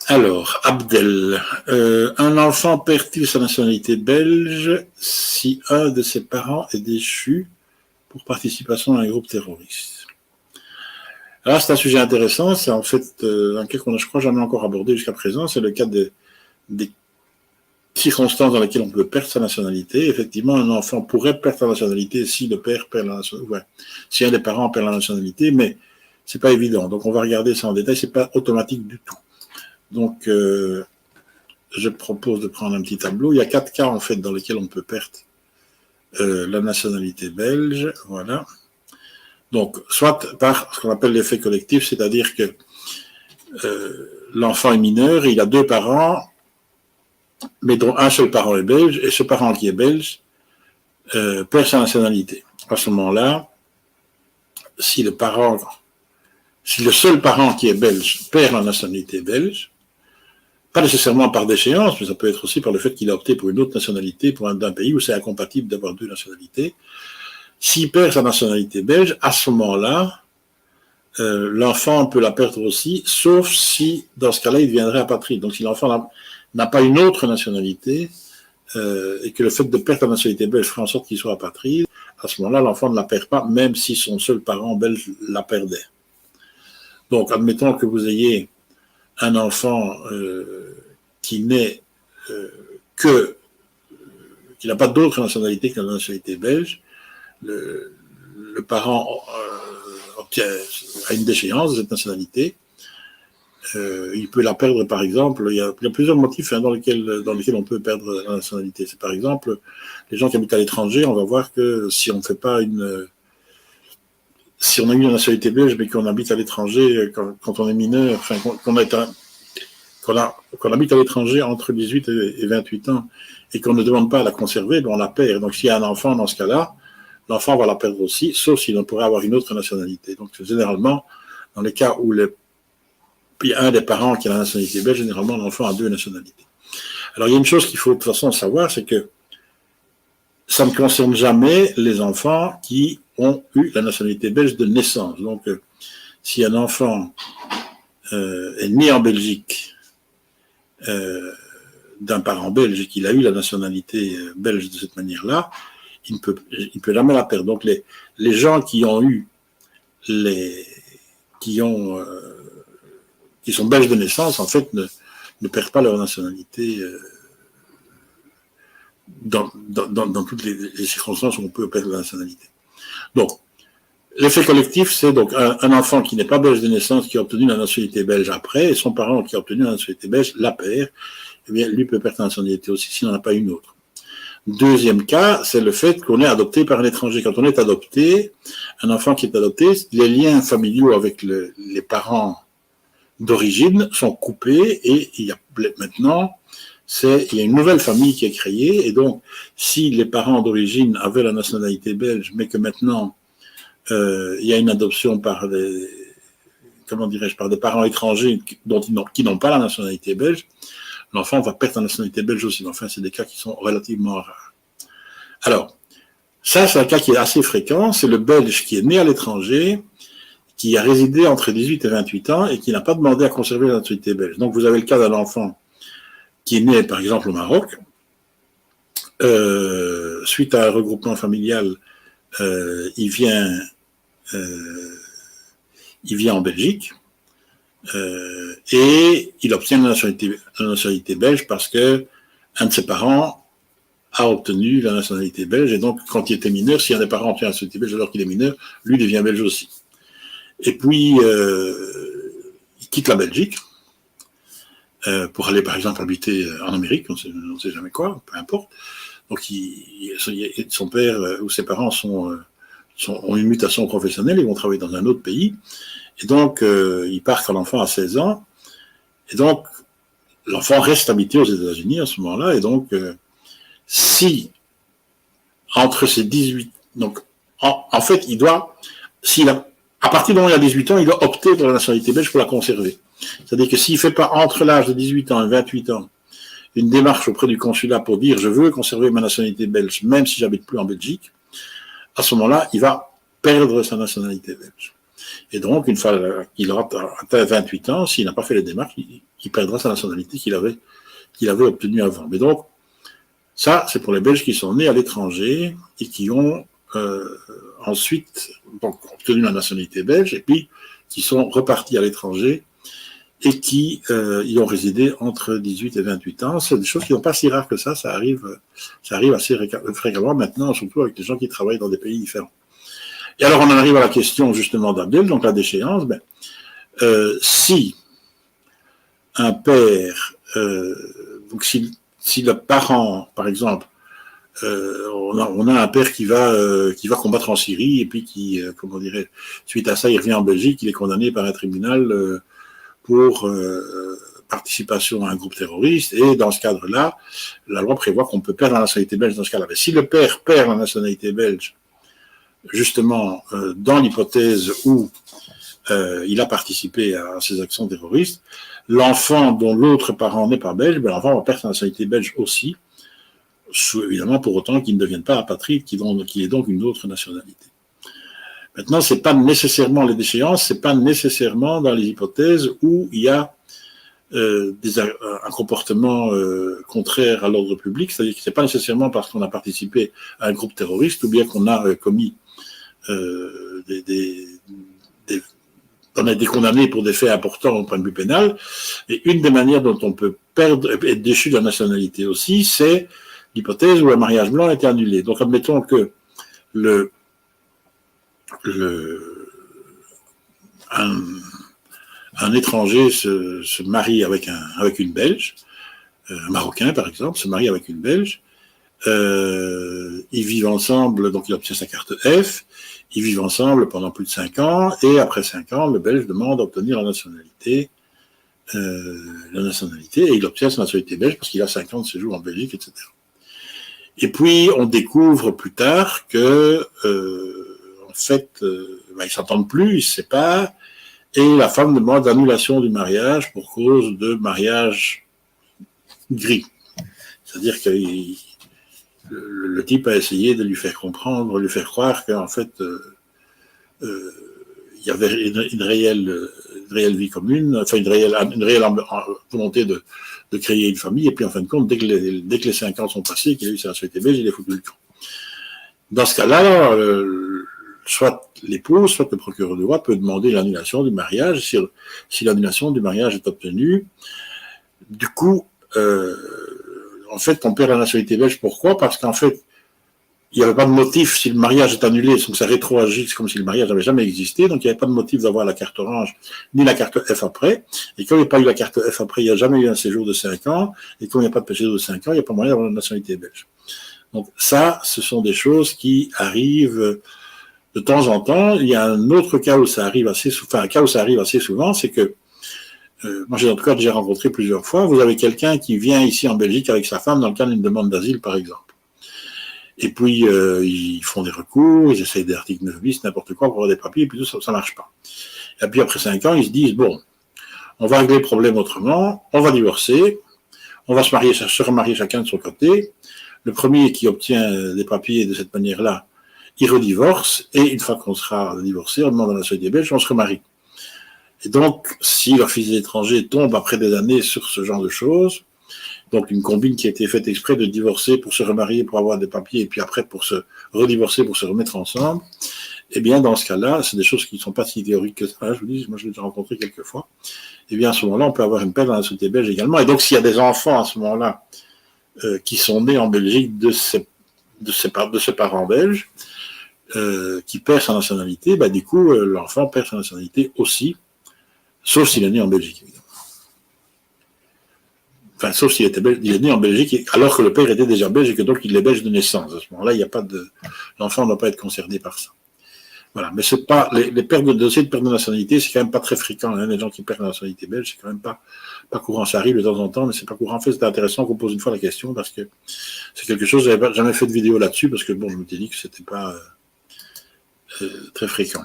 Alors, Abdel, un enfant perd-il sa nationalité belge si un de ses parents est déchu pour participation à un groupe terroriste? Alors, c'est un sujet intéressant, c'est en fait un cas qu'on a, je crois, jamais encore abordé jusqu'à présent, c'est le cas des circonstances dans lesquelles on peut perdre sa nationalité. Effectivement, un enfant pourrait perdre sa nationalité si le père perd la nationalité, ouais, si un des parents perd la nationalité, mais c'est pas évident. Donc, on va regarder ça en détail, c'est pas automatique du tout. Donc, je propose de prendre un petit tableau. Il y a 4 cas, en fait, dans lesquels on peut perdre la nationalité belge. Voilà. Donc, soit par ce qu'on appelle l'effet collectif, c'est-à-dire que l'enfant est mineur, il a 2 parents, mais dont un seul parent est belge, et ce parent qui est belge perd sa nationalité. À ce moment-là, si le seul parent qui est belge perd la nationalité belge, pas nécessairement par déchéance, mais ça peut être aussi par le fait qu'il a opté pour une autre nationalité, pour d'un pays où c'est incompatible d'avoir 2 nationalités. S'il perd sa nationalité belge, à ce moment-là, l'enfant peut la perdre aussi, sauf si, dans ce cas-là, il deviendrait apatride. Donc, si l'enfant n'a pas une autre nationalité, et que le fait de perdre la nationalité belge ferait en sorte qu'il soit apatride, à ce moment-là, l'enfant ne la perd pas, même si son seul parent belge la perdait. Donc, admettons que vous ayez un enfant qui n'est qui n'a pas d'autre nationalité que la nationalité belge, le parent a une déchéance de cette nationalité. Il peut la perdre, par exemple. Il y a plusieurs motifs dans lesquels on peut perdre la nationalité. C'est par exemple les gens qui habitent à l'étranger. On va voir que si on ne fait pas si on a eu une nationalité belge mais qu'on habite à l'étranger quand on est mineur, enfin qu'on habite à l'étranger entre 18 et 28 ans et qu'on ne demande pas à la conserver, ben on la perd. Donc s'il y a un enfant dans ce cas-là, l'enfant va la perdre aussi, sauf s'il pourrait avoir une autre nationalité. Donc généralement, dans les cas où il y a un des parents qui a la nationalité belge, généralement l'enfant a 2 nationalités. Alors il y a une chose qu'il faut de toute façon savoir, c'est que ça ne concerne jamais les enfants qui ont eu la nationalité belge de naissance. Donc si un enfant est né en Belgique d'un parent belge et qu'il a eu la nationalité belge de cette manière-là, il ne peut jamais la perdre. Donc les gens qui ont eu qui sont belges de naissance, en fait, ne perdent pas leur nationalité dans toutes les circonstances où on peut perdre la nationalité. Donc, l'effet collectif, c'est donc un enfant qui n'est pas belge de naissance, qui a obtenu la nationalité belge après, et son parent qui a obtenu la nationalité belge la perd, eh bien, lui peut perdre la nationalité aussi s'il n'en a pas une autre. Deuxième cas, c'est le fait qu'on est adopté par un étranger. Quand on est adopté, un enfant qui est adopté, les liens familiaux avec les parents d'origine sont coupés et maintenant, il y a une nouvelle famille qui est créée. Et donc, si les parents d'origine avaient la nationalité belge, mais que maintenant, il y a une adoption par par des parents étrangers qui n'ont pas la nationalité belge, l'enfant va perdre la nationalité belge aussi. Enfin, c'est des cas qui sont relativement rares. Alors, ça, c'est un cas qui est assez fréquent. C'est le Belge qui est né à l'étranger, qui a résidé entre 18 et 28 ans et qui n'a pas demandé à conserver la nationalité belge. Donc, vous avez le cas d'un enfant qui est né, par exemple, au Maroc, suite à un regroupement familial, il vient en Belgique, et il obtient la nationalité belge parce que un de ses parents a obtenu la nationalité belge, et donc quand il était mineur, si un des parents obtient la nationalité belge alors qu'il est mineur, lui devient belge aussi. Et puis il quitte la Belgique pour aller par exemple habiter en Amérique, on ne sait jamais quoi, peu importe. Donc son père ou ses parents ont une mutation professionnelle, ils vont travailler dans un autre pays. Et donc, il part quand l'enfant a 16 ans. Et donc, l'enfant reste habité aux États-Unis à ce moment-là. Et donc, si, entre ses 18... Donc, en fait, à partir du moment où il a 18 ans, il doit opter pour la nationalité belge pour la conserver. C'est-à-dire que s'il ne fait pas, entre l'âge de 18 ans et 28 ans, une démarche auprès du consulat pour dire « je veux conserver ma nationalité belge, même si j'habite plus en Belgique », à ce moment-là, il va perdre sa nationalité belge. Et donc, une fois qu'il aura atteint 28 ans, s'il n'a pas fait les démarches, il perdra sa nationalité qu'il avait obtenue avant. Mais donc, ça, c'est pour les Belges qui sont nés à l'étranger et qui ont ensuite donc, obtenu la nationalité belge et puis qui sont repartis à l'étranger et qui y ont résidé entre 18 et 28 ans. C'est des choses qui ne sont pas si rares que ça arrive assez fréquemment maintenant, surtout avec les gens qui travaillent dans des pays différents. Et alors, on en arrive à la question justement d'Abdel, donc la déchéance. Si un père, donc si le parent, par exemple, on a un père qui va combattre en Syrie et puis qui, comment dirais, suite à ça, il revient en Belgique, il est condamné par un tribunal pour participation à un groupe terroriste, et dans ce cadre-là, la loi prévoit qu'on peut perdre la nationalité belge dans ce cas-là. Mais si le père perd la nationalité belge, justement, dans l'hypothèse où il a participé à ces actions terroristes, l'enfant dont l'autre parent n'est pas belge, l'enfant va perdre sa nationalité belge aussi, évidemment pour autant qu'il ne devienne pas apatride, qu'il ait donc une autre nationalité. Maintenant, c'est pas nécessairement les déchéances, c'est pas nécessairement dans les hypothèses où il y a un comportement contraire à l'ordre public, c'est-à-dire que c'est pas nécessairement parce qu'on a participé à un groupe terroriste ou bien qu'on a commis on a été condamné pour des faits importants au point de vue pénal. Et une des manières dont on peut être déchu de la nationalité aussi, c'est l'hypothèse où le mariage blanc a été annulé. Donc admettons que un étranger se marie avec une Belge, un Marocain par exemple, se marie avec une Belge, ils vivent ensemble, donc il obtient sa carte F, ils vivent ensemble pendant plus de 5 ans, et après 5 ans, le Belge demande d'obtenir la nationalité, et il obtient sa nationalité belge parce qu'il a 5 ans de séjour en Belgique, etc. Et puis, on découvre plus tard que, en fait, ils s'entendent plus, ils se séparent, et la femme demande l'annulation du mariage pour cause de mariage gris. C'est-à-dire que le type a essayé de lui faire comprendre, de lui faire croire qu'en fait, il y avait une réelle vie commune, enfin une réelle volonté de créer une famille, et puis en fin de compte, dès que les 5 ans sont passés, qu'il a eu sa nationalité belge, il est foutu le camp. Dans ce cas-là, soit l'épouse, soit le procureur du roi peut demander l'annulation du mariage. Si l'annulation du mariage est obtenue, du coup, en fait, on perd la nationalité belge. Pourquoi? Parce qu'en fait, il n'y avait pas de motif. Si le mariage est annulé, donc ça rétroagit, c'est comme si le mariage n'avait jamais existé, donc il n'y avait pas de motif d'avoir la carte orange, ni la carte F après. Et comme il n'y a pas eu la carte F après, il n'y a jamais eu un séjour de 5 ans, et comme il n'y a pas de séjour de 5 ans, il n'y a pas moyen d'avoir la nationalité belge. Donc ça, ce sont des choses qui arrivent de temps en temps. Il y a un autre cas où ça arrive assez souvent, c'est que moi, j'ai en tout cas déjà rencontré plusieurs fois. Vous avez quelqu'un qui vient ici en Belgique avec sa femme dans le cadre d'une demande d'asile, par exemple. Et puis, ils font des recours, ils essayent des articles 9 bis, n'importe quoi pour avoir des papiers, et puis tout ça, ça marche pas. Et puis, après 5 ans, ils se disent, bon, on va régler le problème autrement, on va divorcer, on va se remarier chacun de son côté. Le premier qui obtient des papiers de cette manière-là, il redivorce, et une fois qu'on sera divorcé, on demande à la nationalité belge, on se remarie. Et donc, si l'office étranger tombe après des années sur ce genre de choses, donc une combine qui a été faite exprès de divorcer pour se remarier, pour avoir des papiers, et puis après pour se redivorcer, pour se remettre ensemble, eh bien, dans ce cas-là, c'est des choses qui ne sont pas si théoriques que ça. Je vous dis, moi, je l'ai déjà rencontré quelques fois. Eh bien, à ce moment-là, on peut avoir une perte dans la société belge également. Et donc, s'il y a des enfants à ce moment-là qui sont nés en Belgique de ce parent belge, qui perd sa nationalité, du coup, l'enfant perd sa nationalité aussi, sauf s'il est né en Belgique, évidemment. Enfin, sauf s'il il est né en Belgique, alors que le père était déjà belge et que donc il est belge de naissance. À ce moment-là, l'enfant ne doit pas être concerné par ça. Voilà. Mais c'est pas, les pertes de dossiers de perte de nationalité, c'est quand même pas très fréquent, hein. Les gens qui perdent la nationalité belge, c'est quand même pas courant. Ça arrive de temps en temps, mais c'est pas courant. En fait, c'est intéressant qu'on pose une fois la question parce que c'est quelque chose, j'avais jamais fait de vidéo là-dessus parce que bon, je me suis dit que c'était pas très fréquent.